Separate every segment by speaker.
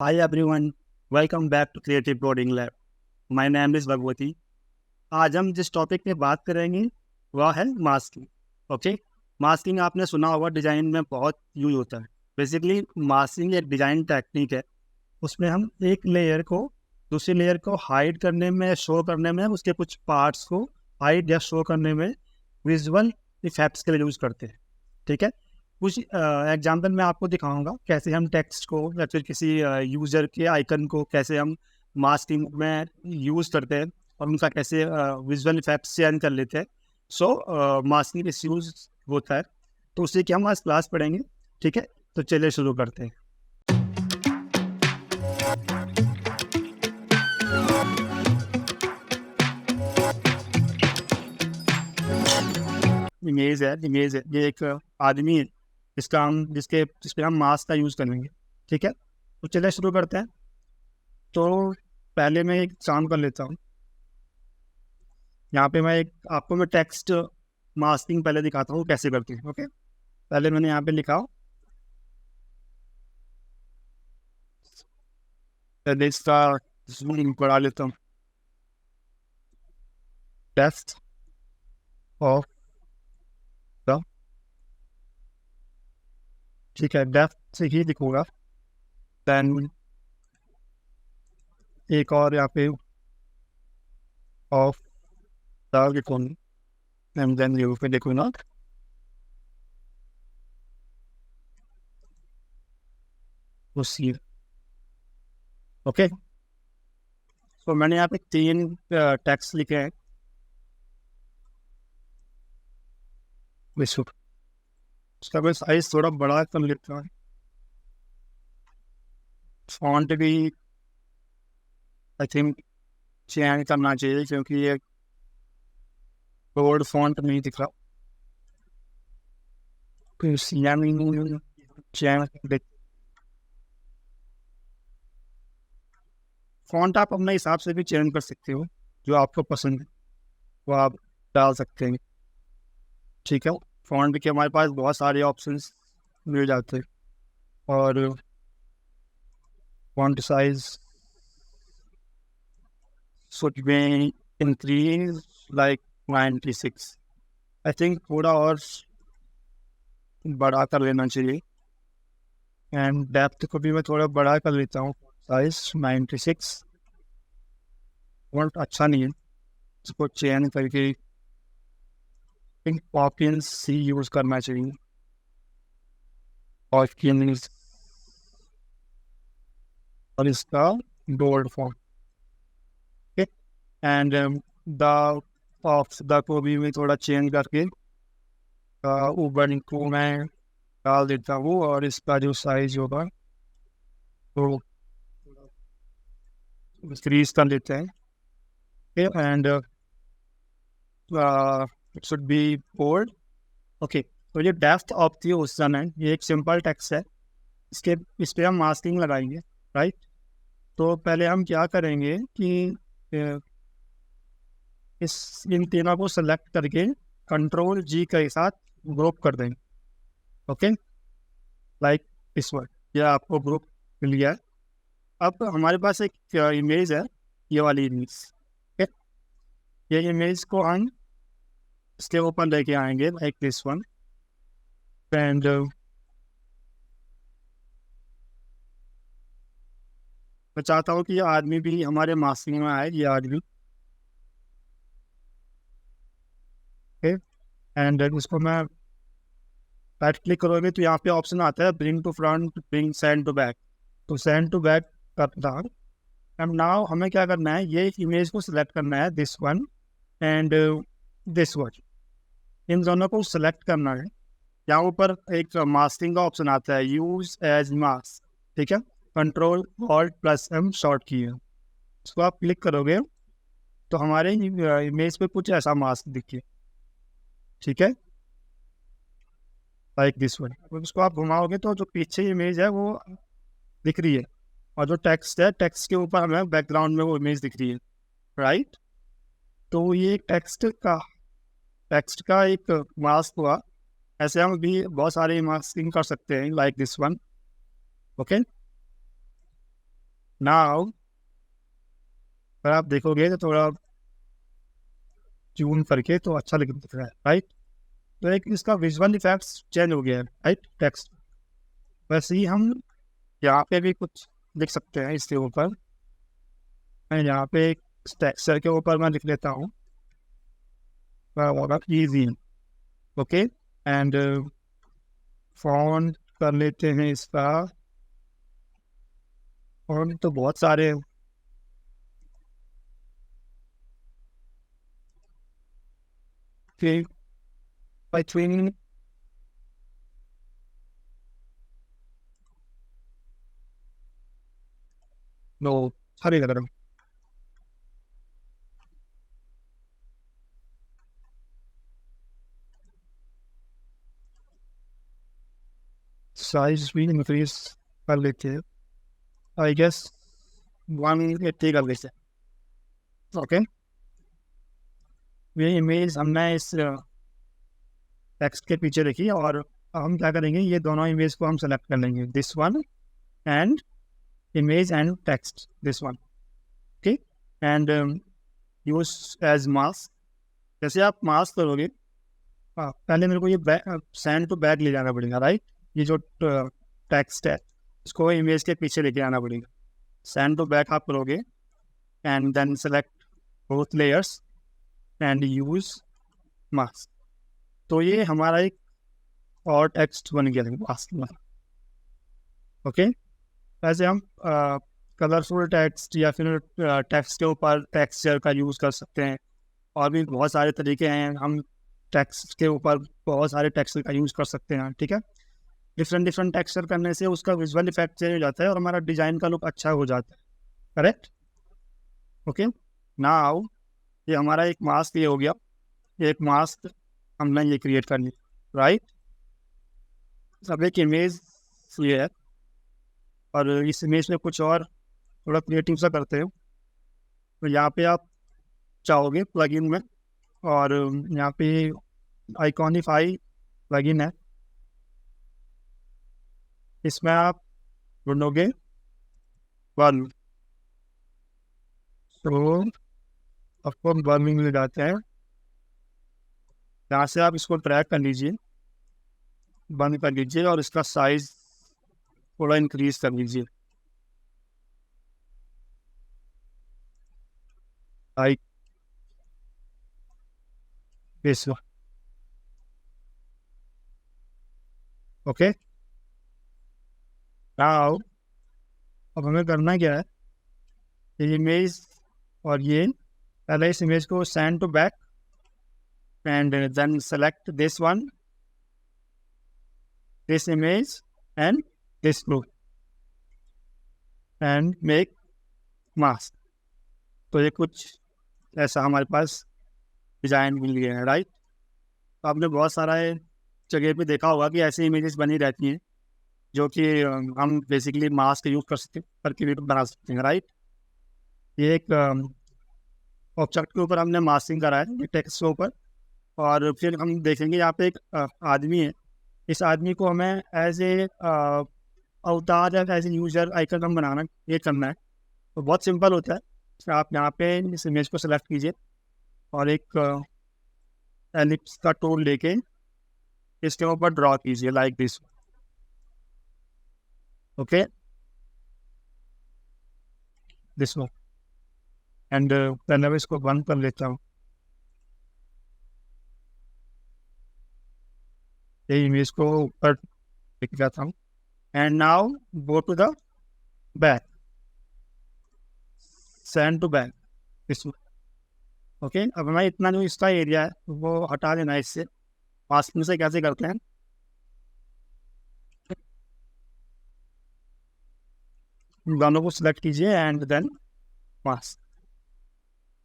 Speaker 1: Hi everyone, welcome back to Creative Coding Lab. My name is Bhagwati. आज हम जिस topic पे बात करेंगे वह है मास्किंग। ओके, मास्किंग आपने सुना होगा, डिज़ाइन में बहुत यूज होता है। बेसिकली मास्किंग एक डिज़ाइन टेक्निक है। उसमें हम एक लेयर को दूसरी लेयर को हाइड करने में, शो करने में, उसके कुछ पार्ट्स को हाइड या शो करने में विजुअल इफेक्ट्स के लिए यूज़ करते हैं। ठीक है, कुछ एग्जांपल मैं आपको दिखाऊंगा कैसे हम टेक्स्ट को या फिर किसी यूज़र के आइकन को कैसे हम मास्किंग में यूज़ करते हैं और उनका कैसे विजुअल इफेक्ट्स चेंज कर लेते हैं। मास्किंग इस यूज़ होता है, तो उसी की हम आज क्लास पढ़ेंगे। ठीक है, तो चलिए शुरू करते हैं। इमेज है, ये एक आदमी है जिस पे हम मास्क का यूज़ करेंगे। ठीक है, तो चलिए शुरू करते हैं। तो पहले मैं एक काम कर लेता हूँ। यहाँ पे आपको मैं टेक्स्ट मास्किंग पहले दिखाता हूँ कैसे करते हैं। ओके, पहले मैंने यहाँ पे लिखा, पहले इसका जूम बढ़ा लेता हूँ। डेप्थ ऑफ द, ठीक है, डेप्थ से ही लिखूंगा। देन एक और यहाँ पे ऑफ द लिखूंगा, एंड देन यू पे लिखूंगा उसी। ओके, तो मैंने यहाँ पे 3 टेक्स्ट लिखे हैं। विश्व, उसका मैं साइज थोड़ा बड़ा कर लेता हूँ। फॉन्ट भी आई थिंक चेंज करना चाहिए क्योंकि ये बोल्ड फॉन्ट नहीं दिख रहा। फॉन्ट आप अपने हिसाब से भी चेंज कर सकते हो, जो आपको पसंद है वो आप डाल सकते हैं। ठीक है, फॉन्ट के हमारे पास बहुत सारे ऑप्शंस मिल जाते हैं। और font size should be increase like 96। I think थोड़ा और बड़ा कर लेना चाहिए। एंड डेप्थ को भी मैं थोड़ा बड़ा कर लेता हूँ। साइज 96 फॉन्ट अच्छा नहीं है, इसको चेंज करके पॉपियन सी यूज करना चाहिए। और इसका bold font. And the of the को भी मैं थोड़ा चेंज करके ऊपर को मैं डाल देता हूँ, और इसका जो साइज होगा तो इंक्रीज कर लेते हैं। And it should be bold. Okay, तो ये डेप्थ ऑफ द ओशन है, ये एक सिंपल टेक्स्ट है। इस पे हम मास्किंग लगाएंगे, राइट। तो पहले हम क्या करेंगे कि इन तीनों को सेलेक्ट करके कंट्रोल जी के साथ ग्रुप कर देंगे। ओके, लाइक इस वर्ड, यह आपको ग्रुप मिल गया है। अब हमारे पास एक इमेज है, ये वाली इमेज। ओके, ये इमेज को हम इसके ऊपर लेके आएंगे लाइक दिस वन। एंड मैं चाहता हूँ कि ये आदमी भी हमारे मास्किंग में आए, ये आदमी। ओके, एंड इसको मैं राइट क्लिक करोगे तो यहाँ पे ऑप्शन आता है bring to front, bring send to back. तो सेंड टू बैक करता हूँ। एंड नाउ हमें क्या करना है, ये इमेज को सिलेक्ट करना है, this one and this one. इन दोनों को सिलेक्ट करना है। यहाँ ऊपर एक मास्किंग का ऑप्शन आता है, यूज एज मास्क। ठीक है, control alt plus M short key है, इसको आप क्लिक करोगे तो हमारे इमेज पे कुछ ऐसा मास्क दिखे। ठीक है, लाइक दिस वन। उसको आप घुमाओगे तो जो पीछे इमेज है वो दिख रही है, और जो टेक्स्ट है, टेक्स्ट के ऊपर हमें बैकग्राउंड में वो इमेज दिख रही है, राइट। तो ये टेक्स्ट का एक मास्क हुआ। ऐसे हम भी बहुत सारे मास्किंग कर सकते हैं, like this one. Okay, now अगर आप देखोगे तो थोड़ा जूम करके तो अच्छा दिख रहा है, राइट। तो एक इसका विजुअल इफेक्ट्स चेंज हो गया है, राइट, टेक्स्ट। वैसे ही हम यहाँ पे भी कुछ लिख सकते हैं इसके ऊपर। मैं यहाँ पे एक टेक्सचर के ऊपर मैं लिख लेता हूँ, इजी, ओके। एंड फॉन्ट कर लेते हैं इसका। फॉन्ट तो बहुत सारे हैं। फिर आई थिंक नो, सारे लग रहा हूँ। साइज भी इंक्रीज कर लेते हैं, आई गेस 180 कर लेते हैं, ओके। ये इमेज हमने इस टेक्स्ट के पीछे रखी, और हम क्या करेंगे, ये दोनों इमेज को हम सेलेक्ट कर लेंगे, this one and image and text, this one, okay. And use as mask. जैसे आप मास्क करोगे, पहले मेरे को ये सेंड टू बैक ले जाना पड़ेगा, राइट। ये जो टेक्स्ट है इसको इमेज के पीछे लेके आना पड़ेगा। सेंड टू बैक आप करोगे and then select both layers and use mask. तो ये हमारा एक और टेक्स्ट बन गया मास्क में, ओके। वैसे हम कलरफुल टेक्स्ट या फिर टेक्स्ट के ऊपर टेक्सचर का यूज़ कर सकते हैं। और भी बहुत सारे तरीके हैं, हम टेक्स्ट के ऊपर बहुत सारे टेक्सचर का यूज़ कर सकते हैं, ठीक है। डिफरेंट डिफरेंट टेक्सचर करने से उसका विजुअल इफेक्ट चेंज हो जाता है और हमारा डिज़ाइन का लुक अच्छा हो जाता है, करेक्ट, ओके। नाउ ये हमारा एक मास्क ये हो गया। एक मास्क हमने ये क्रिएट कर ली, राइट। अब एक इमेज ये है, और इस इमेज में कुछ और थोड़ा क्रिएटिव सा करते हो। तो यहाँ पे आप चाहोगे प्लगइन में, और यहाँ पे आइकॉनिफाई प्लगइन है, इसमें आप ढूंढोगे बर्न। तो आपको बर्निंग मिल जाते हैं, यहाँ से आप इसको ट्रैक कर लीजिए, बंद कर लीजिए और इसका साइज थोड़ा इंक्रीज कर लीजिए, लाइक दिस, ओके। नाउ अब हमें करना क्या है, ये इमेज और ये पहले इस इमेज को send to back and then select this one, this image and this group and make mask. तो ये कुछ ऐसा हमारे पास डिजाइन मिल गया है, राइट। तो आपने बहुत सारा जगह पे देखा होगा कि ऐसी इमेजेस बनी रहती हैं जो कि हम बेसिकली मास्क यूज कर सकते करके भी बना सकते हैं, राइट। ये एक ऑब्जेक्ट के ऊपर हमने मास्किंग करा है टेक्स्ट के ऊपर, और फिर हम देखेंगे यहाँ पे एक आदमी है। इस आदमी को हमें एज ए अवतार या एज ए यूजर आइकन हम बनाना ये करना है। तो बहुत सिंपल होता है, तो आप यहाँ पे इस इमेज को सेलेक्ट कीजिए और एक एलिप्स का टूल लेके इसके ऊपर ड्रॉ कीजिए, like this, okay, this one. And पहले मैं इसको बंद कर लेता हूँ, ये इमेज को ऊपर लिख जाता हूँ। And now go to the back, send to back, this, okay. अब हमें इतना जो इसका एरिया है वो हटा देना है इससे। मास्किंग से कैसे करते हैं, दोनों को सिलेक्ट कीजिए एंड देन मास्क।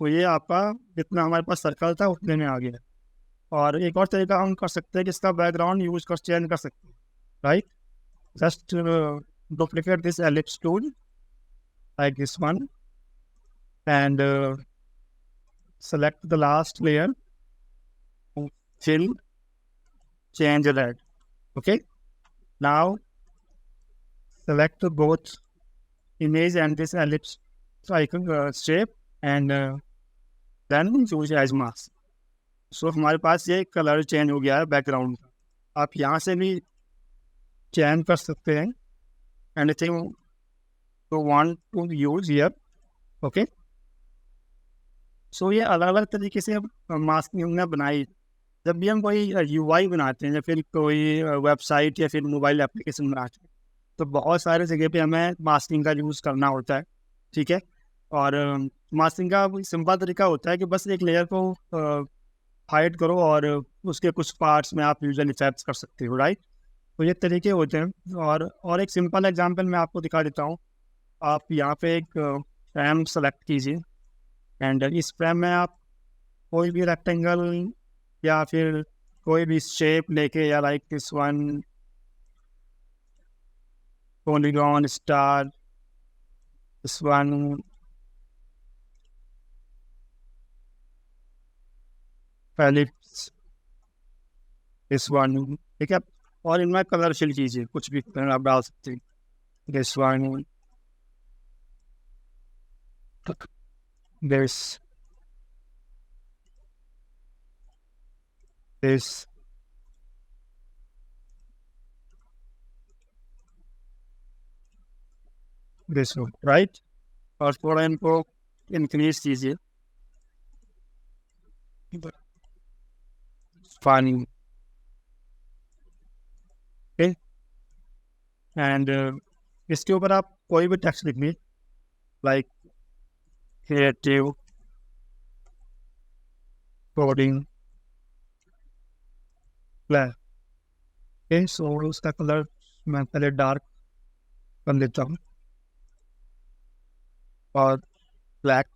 Speaker 1: तो ये आपका जितना हमारे पास सर्कल था उतने में आ गया। और एक और तरीका हम कर सकते हैं कि इसका बैकग्राउंड यूज कर चेंज कर सकते हैं, right. Just duplicate this ellipse tool like this one and select the last layer, fill, change red, okay. Now select both image and this ellipse icon shape and then choose as mask. सो हमारे पास ये colour change हो गया है background का। आप यहाँ से भी चेंज कर सकते हैं anything to want to use here. Okay, so ये अलग अलग तरीके से मास्किंग हमने बनाई। जब भी हम कोई यूआई बनाते हैं या फिर कोई वेबसाइट या फिर मोबाइल एप्लीकेशन बनाते हैं तो बहुत सारे जगह पे हमें मास्किंग का यूज़ करना होता है। ठीक है, और मास्किंग का सिंपल तरीका होता है कि बस एक लेयर को हाइड करो और उसके कुछ पार्ट्स में आप यूजर इफेक्ट्स कर सकते हो, राइट। तो ये तरीके होते हैं। और एक सिंपल एग्जांपल मैं आपको दिखा देता हूँ। आप यहाँ पे एक फ्रेम सेलेक्ट कीजिए एंड इस फ्रेम में आप कोई भी रेक्टेंगल या फिर कोई भी शेप लेके, या like this one polygon star, this one ellipse, this one, ठीक है। और इनमें कलर फिल कीजिए, कुछ भी कलर आप डाल सकते हैं। This one, this, this, this one, right। और थोड़ा इनको इंक्रीज कीजिए, पानी, ओके। एंड इसके ऊपर आप कोई भी टेक्स्ट लिखिए, like creative coding class. Okay, so उसका कलर मैं पहले डार्क कर लेता हूँ और ब्लैक,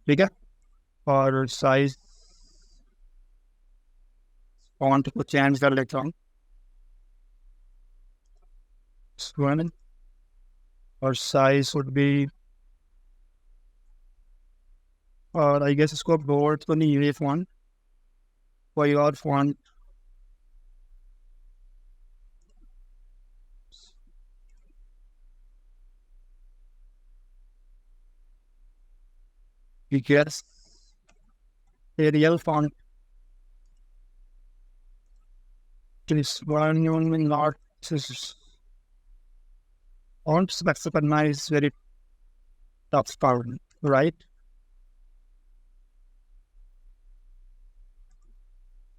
Speaker 1: ठीक है। और साइज फॉन्ट को चेंज कर लेता हूँ, और साइज वुड बी, और आई गेस इसको बोर्ड तो नहीं, ये फॉन्ट कोई और font, yes, Arial font. This one not font specify is very tough part, right?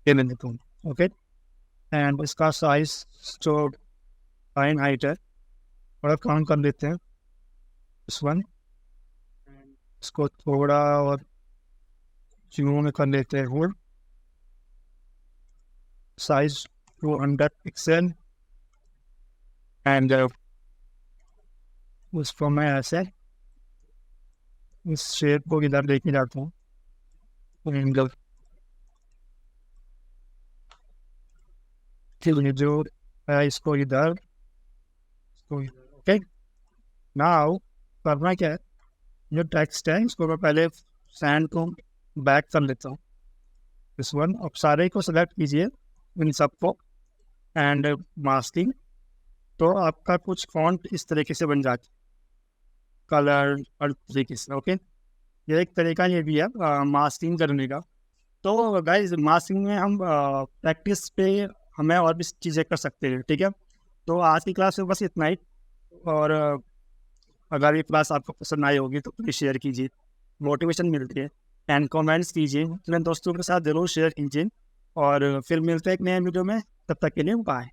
Speaker 1: Okay, and इसका साइज जो फाइन हाइट है थोड़ा कम कर लेते हैं, इस वन, इसको थोड़ा और जूम में कर लेते हैं, और साइज 200 पिक्सल, एंड उसको मैं ऐसे इस शेप को इधर लेके जाता हूँ, एंड जो है इसको इधर, ओके। नाउ करना क्या है, जो टेक्स्ट है इसको मैं पहले सैंड को बैक कर लेता हूँ, इस वन। अब सारे को सेलेक्ट कीजिए इन सबको एंड मास्किंग, तो आपका कुछ फॉन्ट इस तरीके से बन जाता है, कलर और तरीके से, ओके। ये एक तरीका ये भी है मास्किंग करने का। तो गाइस मास्किंग में हम प्रैक्टिस पे हमें और भी चीज़ें कर सकते हैं, ठीक है। तो आज की क्लास में बस इतना ही, और अगर ये क्लास आपको पसंद आई होगी तो प्लीज़ शेयर कीजिए, मोटिवेशन मिलती है, एंड कमेंट्स कीजिए, अपने दोस्तों के साथ ज़रूर शेयर कीजिए, और फिर मिलते हैं एक नए वीडियो में। तब तक के लिए बाय।